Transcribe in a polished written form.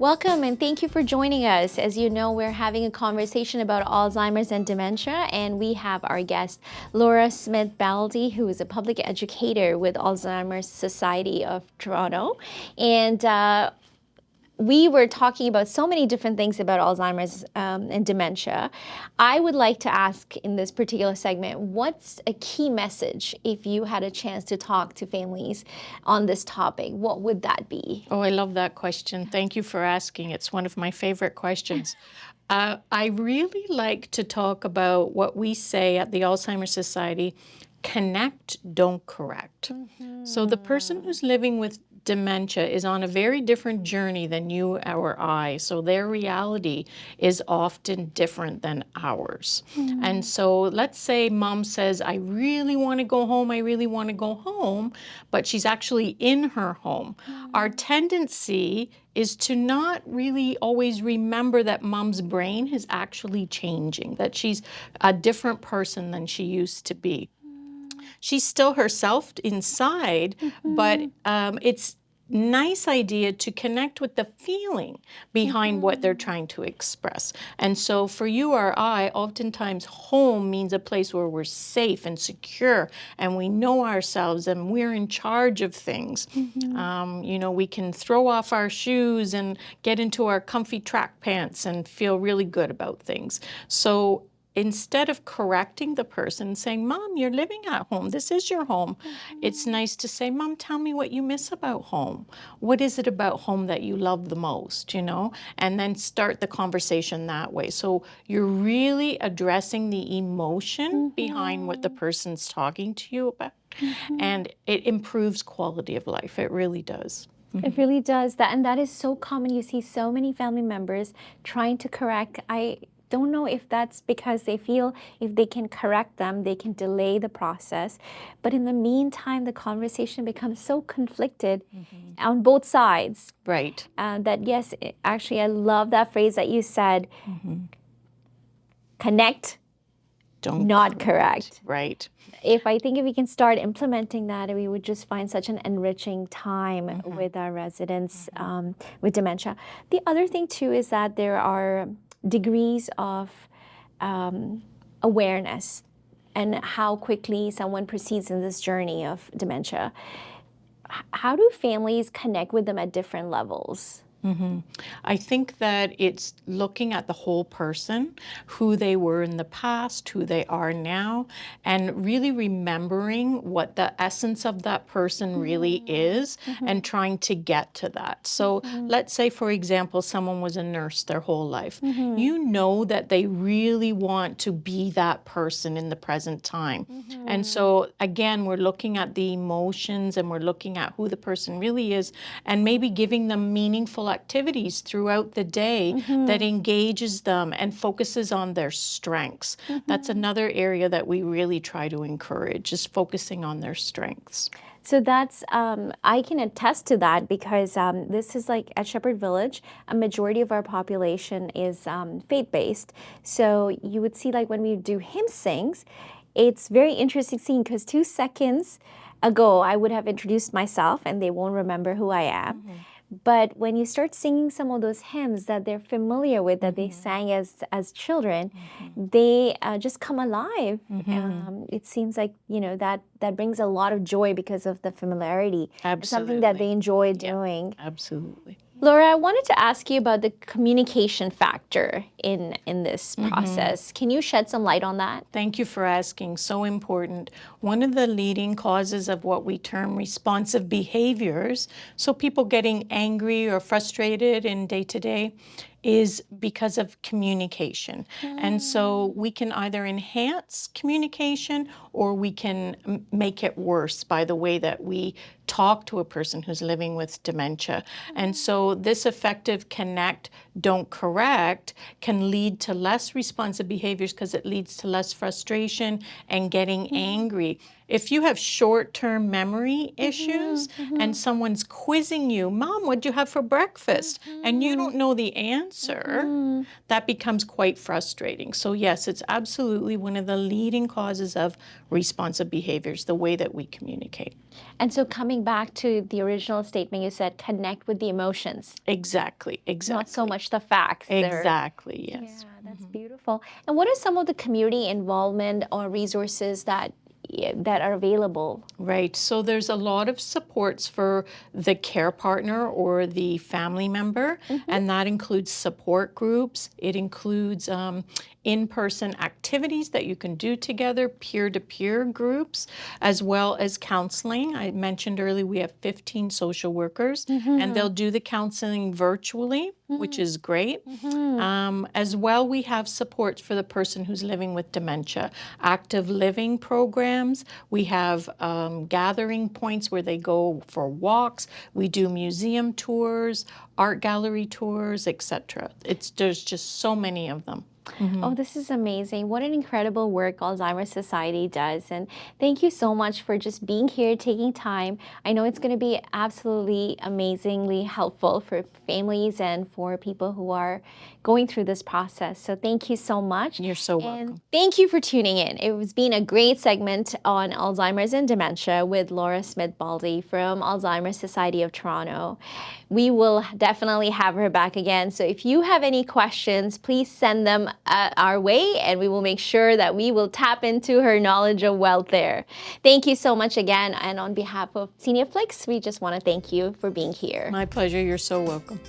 Welcome and thank you for joining us. As you know, we're having a conversation about Alzheimer's and dementia, and we have our guest, Lauren Smith-Baldi, who is a public educator with Alzheimer's Society of Toronto. And we were talking about so many different things about Alzheimer's and dementia. I would like to ask in this particular segment, what's a key message if you had a chance to talk to families on this topic? What would that be? Oh, I love that question. Thank you for asking. It's one of my favorite questions. I really like to talk about what we say at the Alzheimer's Society, connect, don't correct. So the person who's living with dementia is on a very different journey than you or I. So their reality is often different than ours. And so let's say mom says, I really want to go home, I really want to go home, but she's actually in her home. Our tendency is to not really always remember that mom's brain is actually changing, that she's a different person than she used to be. She's still herself inside, but it's nice idea to connect with the feeling behind what they're trying to express. And so for you or I, oftentimes home means a place where we're safe and secure and we know ourselves and we're in charge of things. You know, we can throw off our shoes and get into our comfy track pants and feel really good about things. So instead of correcting the person, saying, Mom, you're living at home, this is your home, it's nice to say, Mom, tell me what you miss about home. What is it about home that you love the most, you know? And then start the conversation that way. So you're really addressing the emotion behind what the person's talking to you about. And it improves quality of life. It really does. It really does. And that is so common. You see so many family members trying to correct. I don't know if that's because they feel if they can correct them, they can delay the process. But in the meantime, the conversation becomes so conflicted on both sides. Right. That yes, actually, I love that phrase that you said, connect, not correct. Right. If we can start implementing that, we would just find such an enriching time with our residents with dementia. The other thing too is that there are degrees of awareness and how quickly someone proceeds in this journey of dementia. How do families connect with them at different levels? I think that it's looking at the whole person, who they were in the past, who they are now, and really remembering what the essence of that person really is and trying to get to that. So let's say, for example, someone was a nurse their whole life. You know that they really want to be that person in the present time. And so again, we're looking at the emotions and we're looking at who the person really is and maybe giving them meaningful activities throughout the day that engages them and focuses on their strengths. That's another area that we really try to encourage, is focusing on their strengths. So that's, I can attest to that because this is like at Shepherd Village, a majority of our population is faith-based. So you would see like when we do hymn sings, it's very interesting seeing because 2 seconds ago I would have introduced myself and they won't remember who I am. But when you start singing some of those hymns that they're familiar with, that they sang as children, they just come alive. It seems like, you know, that brings a lot of joy because of the familiarity. Absolutely. Something that they enjoy doing. Absolutely. Laura, I wanted to ask you about the communication factor in this process. Can you shed some light on that? Thank you for asking. So important. One of the leading causes of what we term responsive behaviors, so people getting angry or frustrated in day-to-day, is because of communication. And so we can either enhance communication or we can make it worse by the way that we talk to a person who's living with dementia. And so this effective connect, don't correct can lead to less responsive behaviors because it leads to less frustration and getting angry. If you have short-term memory issues and someone's quizzing you, Mom, what'd you have for breakfast? And you don't know the answer, that becomes quite frustrating. So yes, it's absolutely one of the leading causes of responsive behaviors, the way that we communicate. And so coming coming back to the original statement you said, connect with the emotions, Exactly, exactly. not so much the facts. Exactly, yes. Yeah, that's beautiful. And what are some of the community involvement or resources that are available? Right. So there's a lot of supports for the care partner or the family member, and that includes support groups. It includes in-person activities that you can do together, peer-to-peer groups, as well as counseling. I mentioned earlier we have 15 social workers, and they'll do the counseling virtually, which is great. As well, we have supports for the person who's living with dementia, active living programs. We have gathering points where they go for walks. We do museum tours, art gallery tours, etc. There's just so many of them. Oh, this is amazing. What an incredible work Alzheimer's Society does. And thank you so much for just being here, taking time. I know it's going to be absolutely amazingly helpful for families and for people who are going through this process. So thank you so much. You're so And welcome. thank you for tuning in. It was been a great segment on Alzheimer's and dementia with Lauren Smith-Baldi from Alzheimer's Society of Toronto. We will definitely have her back again. So if you have any questions, please send them our way, and we will make sure that we will tap into her knowledge of wealth there. Thank you so much again. And on behalf of SeniorFlix, we just want to thank you for being here. My pleasure. You're so welcome.